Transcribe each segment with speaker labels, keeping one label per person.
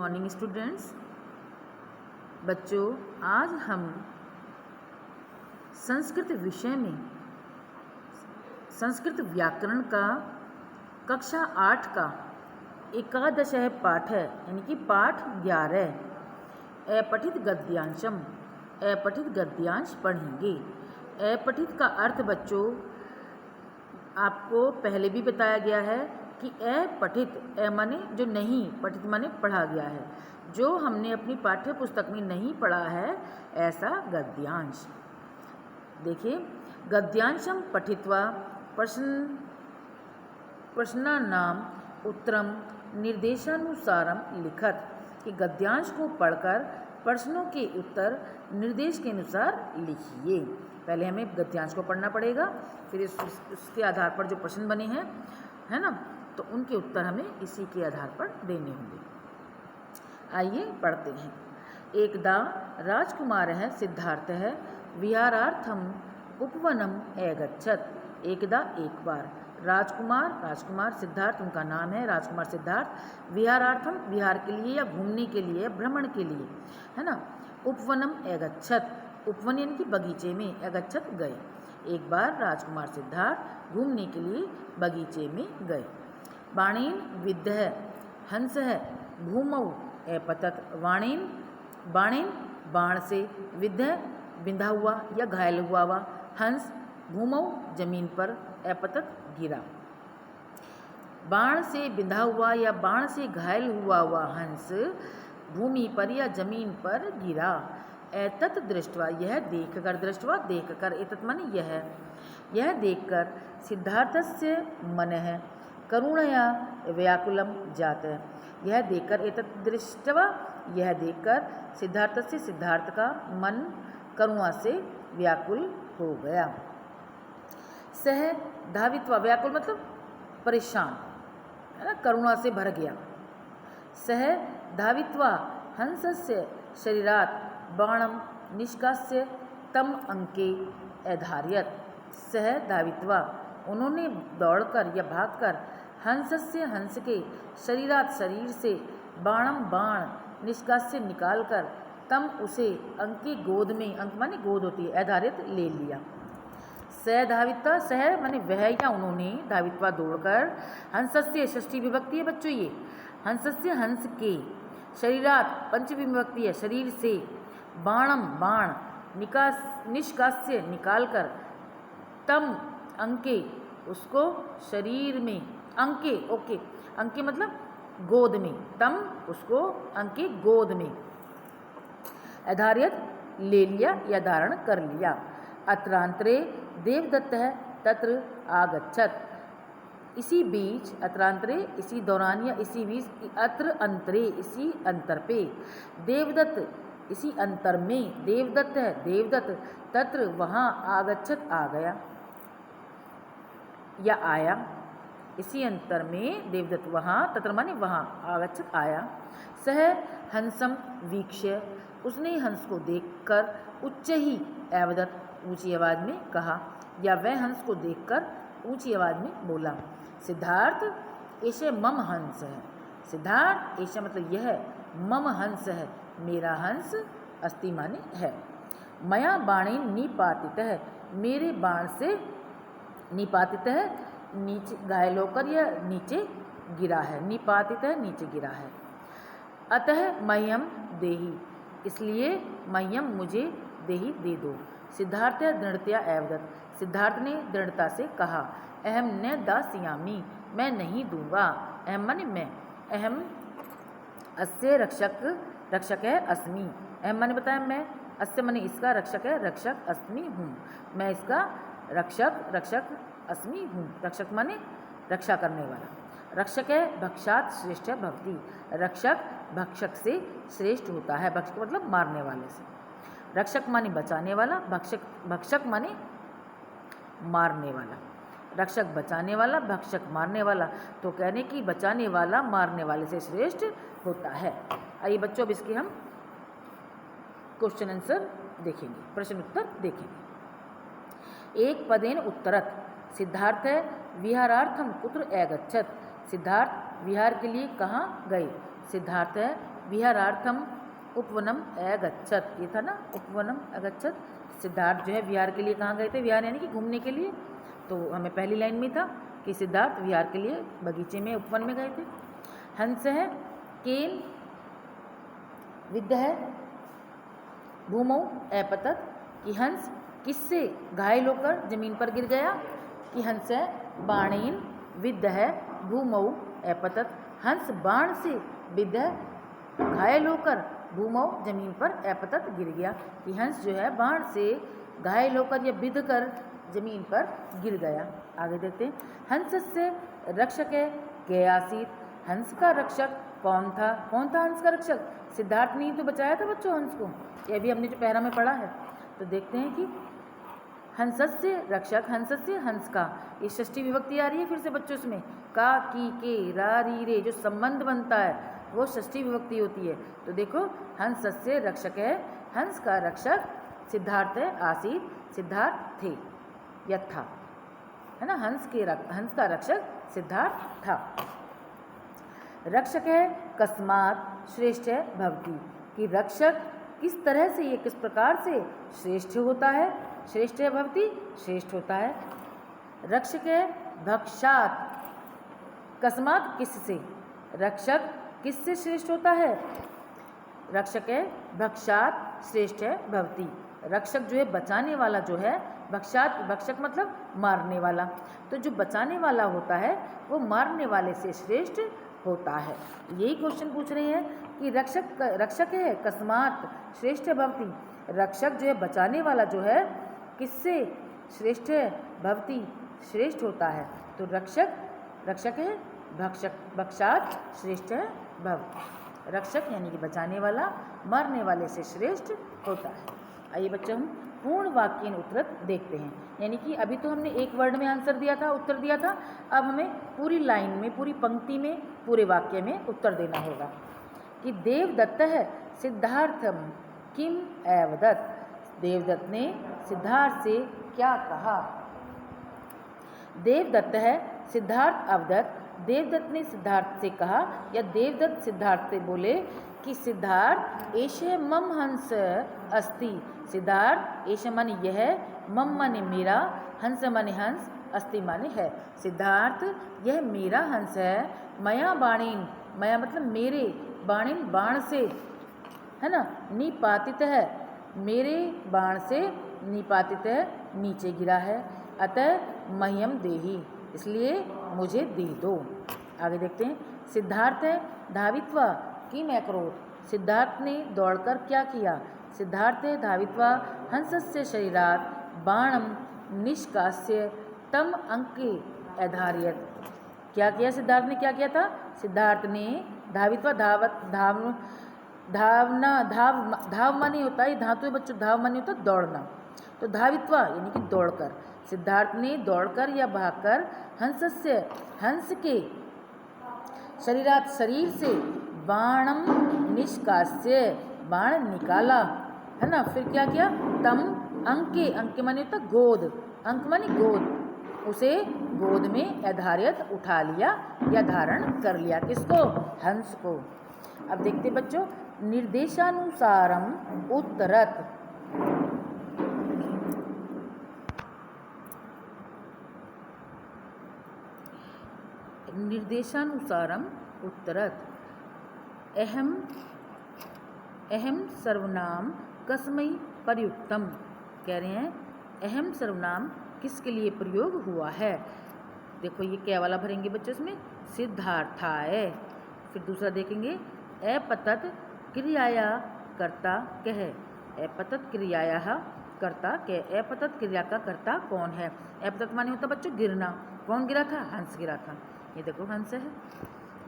Speaker 1: Morning students. बच्चों, आज हम संस्कृत विषय में संस्कृत व्याकरण का कक्षा 8 का एकादश पाठ है, यानी कि पाठ 11 अपठित गद्यांशम अपठित गद्यांश पढ़ेंगे। अपठित का अर्थ बच्चों आपको पहले भी बताया गया है कि अपठित माने जो नहीं, पठित माने पढ़ा गया है, जो हमने अपनी पाठ्य पुस्तक में नहीं पढ़ा है, ऐसा गद्यांश। देखिए, गद्यांशम पठित्वा प्रश्नानाम उत्तरम निर्देशानुसारम लिखत, कि गद्यांश को पढ़कर प्रश्नों के उत्तर निर्देश के अनुसार लिखिए। पहले हमें गद्यांश को पढ़ना पड़ेगा, फिर उसके आधार पर जो प्रश्न बने हैं, है ना, तो उनके उत्तर हमें इसी के आधार पर देने होंगे। आइए पढ़ते हैं। एकदा राजकुमारः सिद्धार्थः विहारार्थम उपवनम अगच्छत्। एकदा एक बार राजकुमार सिद्धार्थ उनका नाम है, राजकुमार सिद्धार्थ विहारार्थम विहार के लिए या घूमने के लिए, भ्रमण के लिए, है ना, उपवनम अगच्छत्, उपवन यानी कि बगीचे में, अगच्छत् गए। एक बार राजकुमार सिद्धार्थ घूमने के लिए बगीचे में गए। बाणेन विद्धः हंसः भूमौ अपतत। बाणेन बाण से, विद्धः बिंधा हुआ या घायल हुआ हुआ, हंस भूमौ जमीन पर, अपतत गिरा। बाण से बिंधा हुआ या बाण से घायल हुआ हुआ हंस भूमि पर या जमीन पर गिरा। एतत् दृष्ट्वा यह देखकर, दृष्ट्वा देखकर, एतत् माने यह देखकर, सिद्धार्थस्य मनः करुणया व्याकुलम जातः। यह देखकर, एतत् दृष्ट्वा यह देखकर, सिद्धार्थस्य सिद्धार्थ का मन करुणा से व्याकुल हो गया। सह धावित्वा, व्याकुल मतलब परेशान, है ना, करुणा से भर गया। सह धावित्वा हंसस्य शरीरात् बाणम निष्कास्य तम अंके अधार्यत। सह धावित्वा उन्होंने दौड़कर या भागकर, हंसस्य हंस के, शरीरात शरीर से, बाणम बाण, निष्कास्य निकालकर, तम उसे, अंके गोद में, अंक माने गोद होती है, अधारित ले लिया। सह धावित्वा, सह माने वह या उन्होंने, धावित्वा दौड़कर, हंसस्य षष्ठी विभक्ति है बच्चों ये, हंसस्य हंस के, शरीरात पंचमी विभक्ति है शरीर से, बाणम बाण, निष्कास्य निकालकर, तम अंके उसको शरीर में, अंके ओके, अंके मतलब गोद में, तम उसको अंके गोद में, अधार्यत ले लिया या धारण कर लिया। अत्रांतरे देवदत्तः तत्र आगच्छत्। इसी बीच, अत्रांतरे इसी दौरान या इसी बीच, अत्र अंतरे इसी अंतर पे, देवदत्त इसी अंतर में, देवदत्त है देवदत्त, तत्र वहाँ, आगच्छत् आ गया या आया, इसी अंतर में देवदत्त वहाँ, तत्र माने वहाँ, आगच्छत् आया। सह हंसम वीक्ष्य, उसने हंस को देखकर, उच्च ही अवदत्, ऊंची आवाज में कहा, या वह हंस को देखकर ऊंची आवाज में बोला, सिद्धार्थ एषे मम हंस है। सिद्धार्थ एषे मतलब यह, मम हंस है, मेरा हंस, अस्ति माने है। मया बाणेन निपातितः, मेरे बाण से, निपातितः नीचे घायल होकर या नीचे गिरा है, निपातितः नीचे गिरा है। अतः मह्यम देहि, इसलिए मह्यम मुझे देहि दे दो। सिद्धार्थ दृढ़तया अवदत्, सिद्धार्थ ने दृढ़ता से कहा, अहम न दास्यामि, मैं नहीं दूंगा, अहम माने मैं, अहम अस्य रक्षक है अस्मि, अहम माने बताया मैं, अस्य माने इसका, रक्षक है रक्षक, अस्मि हूँ, मैं इसका रक्षक अस्मि हूँ। रक्षक माने रक्षा करने वाला, रक्षक है भक्षात श्रेष्ठ है भक्ति, रक्षक भक्षक से श्रेष्ठ होता है, भक्षक मतलब मारने वाले से, रक्षक माने बचाने वाला, भक्षक माने मारने वाला, रक्षक बचाने वाला, भक्षक मारने वाला, तो कहने की बचाने वाला मारने वाले से श्रेष्ठ होता है। आइए बच्चों, अब इसके हम क्वेश्चन आंसर देखेंगे, प्रश्न उत्तर देखेंगे। एक पदेन उत्तरत, सिद्धार्थ विहारार्थम कुत्र अगच्छत्। सिद्धार्थ विहार के लिए कहाँ गए। सिद्धार्थ विहारार्थम उपवनम अगच्छत, ये था ना उपवनम अगच्छत। सिद्धार्थ जो है विहार के लिए कहाँ गए थे? विहार यानी कि घूमने के लिए। तो हमें पहली लाइन में था कि सिद्धार्थ विहार के लिए बगीचे में उपवन में गए थे। हंस है केन विद्ध है भूमौ अपतत, कि हंस किससे घायल होकर जमीन पर गिर गया? कि हंस है बाणेन विद्ध है भूमौ अपतत, हंस बाण से विद्ध है घायल होकर भूमौ जमीन पर अपतत गिर गया, कि हंस जो है बाण से घायल होकर या विद्ध कर जमीन पर गिर गया। आगे देखते हैं। हंस से रक्षक है के आसीत, हंस का रक्षक कौन था? कौन था हंस का रक्षक? सिद्धार्थ ने ही तो बचाया था बच्चों हंस को, ये भी हमने जो पैरा में पढ़ा है। तो देखते हैं कि हंसस्य रक्षक, हंसस्य हंस का, ये षष्ठी विभक्ति आ रही है फिर से बच्चों इसमें, का की के रा री रे जो संबंध बनता है वो षष्ठी विभक्ति होती है। तो देखो हंसस्य रक्षक है, हंस का रक्षक सिद्धार्थ है, आसीत सिद्धार्थ थे या था, है ना। हंस का रक्षक सिद्धार्थ था। रक्षक है कस्मात श्रेष्ठ है भवती, कि रक्षक किस तरह से, ये किस प्रकार से श्रेष्ठ होता है? श्रेष्ठ है भवती श्रेष्ठ होता है। रक्षक है भक्षात, कस्मात किससे, रक्षक किससे श्रेष्ठ होता है? रक्षक है भक्षात श्रेष्ठ है भवती, रक्षक जो है बचाने वाला जो है, भक्षात भक्षक मतलब मारने वाला, तो जो बचाने वाला होता है वो मारने वाले से श्रेष्ठ होता है। यही क्वेश्चन पूछ रहे हैं कि रक्षक है कस्मात श्रेष्ठ है भवती, रक्षक जो है बचाने वाला जो है किससे श्रेष्ठ है? भवती श्रेष्ठ होता है। तो रक्षक है भक्षात श्रेष्ठ है भवती, रक्षक यानी कि बचाने वाला मारने वाले से श्रेष्ठ होता है। आइए बच्चों हम पूर्ण वाक्य उत्तर देखते हैं, यानी कि अभी तो हमने एक वर्ड में आंसर दिया था, उत्तर दिया था, अब हमें पूरी लाइन में, पूरी पंक्ति में, पूरे वाक्य में उत्तर देना होगा। कि देवदत्त है सिद्धार्थम किम अवदत्, देवदत्त ने सिद्धार्थ से क्या कहा? देवदत्त है सिद्धार्थ अवदत्, देवदत्त ने सिद्धार्थ से कहा या देवदत्त सिद्धार्थ से बोले कि सिद्धार्थ एषे मम हंस अस्ति, सिद्धार्थ एषे माने यह, मम माने मेरा, हंस माने हंस, अस्ति माने है। सिद्धार्थ यह मेरा हंस है, मया बाणेन, मया मतलब मेरे, बाणेन बाण से, है ना, निपातित है, मेरे बाण से निपातित है, नीचे गिरा है, अतः मह्यम देहि, इसलिए मुझे दे दो। आगे देखते हैं। सिद्धार्थ है धावित्वा किम अकरोत्, सिद्धार्थ ने दौड़कर क्या किया? सिद्धार्थ है धावित्वा हंसस्य शरीरात् बाणम निष्कास्य तम अंके अधारयत्, क्या किया सिद्धार्थ ने? क्या किया था? सिद्धार्थ ने धावित्वा धाव माने होता है, धातु है बच्चों, धाव माने होता है दौड़ना, तो धावित्वा यानी कि दौड़कर, सिद्धार्थ ने दौड़कर या भागकर हंसस्य हंस के शरीरात शरीर से बाणम निष्कास्य बाण निकाला, है ना। फिर क्या किया? तम अंके, अंके माने होता गोद, अंक माने गोद, उसे गोद में आधारित उठा लिया या धारण कर लिया, किसको? हंस को। अब देखते बच्चों निर्देशानुसारम उत्तरत, निर्देशानुसारम उत्तरत, अहम सर्वनाम कस्मै प्रयुक्तम, कह रहे हैं अहम सर्वनाम किसके लिए प्रयोग हुआ है? देखो ये क्या वाला भरेंगे बच्चों इसमें, सिद्धार्थाय। फिर दूसरा देखेंगे अपतत क्रियाया कर्ता कह, अपतत क्रियाया कर्ता कह, अपतत क्रिया का कर्ता कौन है? अपतत माने होता बच्चों गिरना, कौन गिरा था? हंस गिरा था, ये देखो हंस है।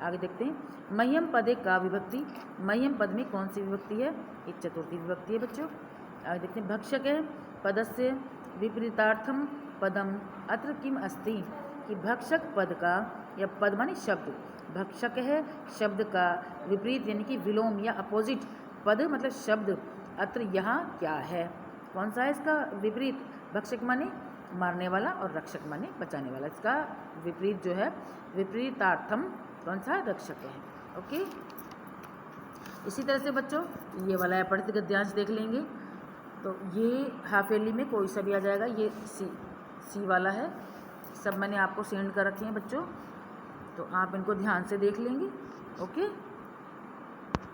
Speaker 1: आगे देखते हैं मह्यम पदे का विभक्ति, मह्यम पद में कौन सी विभक्ति है? एक चतुर्थी विभक्ति है बच्चों। आगे देखते हैं भक्षक है पदस्य विपरीतार्थम पदम अत्र किम अस्ति, कि भक्षक पद का, या पद माने शब्द, भक्षक है शब्द का विपरीत यानी कि विलोम या अपोजिट, पद मतलब शब्द, अत्र यहाँ क्या है? कौन सा है इसका विपरीत? भक्षक माने मारने वाला और रक्षक माने बचाने वाला, इसका विपरीत जो है विपरीतार्थम कौन सा? रक्षक है। ओके, इसी तरह से बच्चों ये वाला अपठित गद्यांश देख लेंगे। तो ये हाफेली में कोई सा भी आ जाएगा, ये सी वाला है। सब मैंने आपको सेंड कर रखे हैं बच्चों, तो आप इनको ध्यान से देख लेंगे। ओके।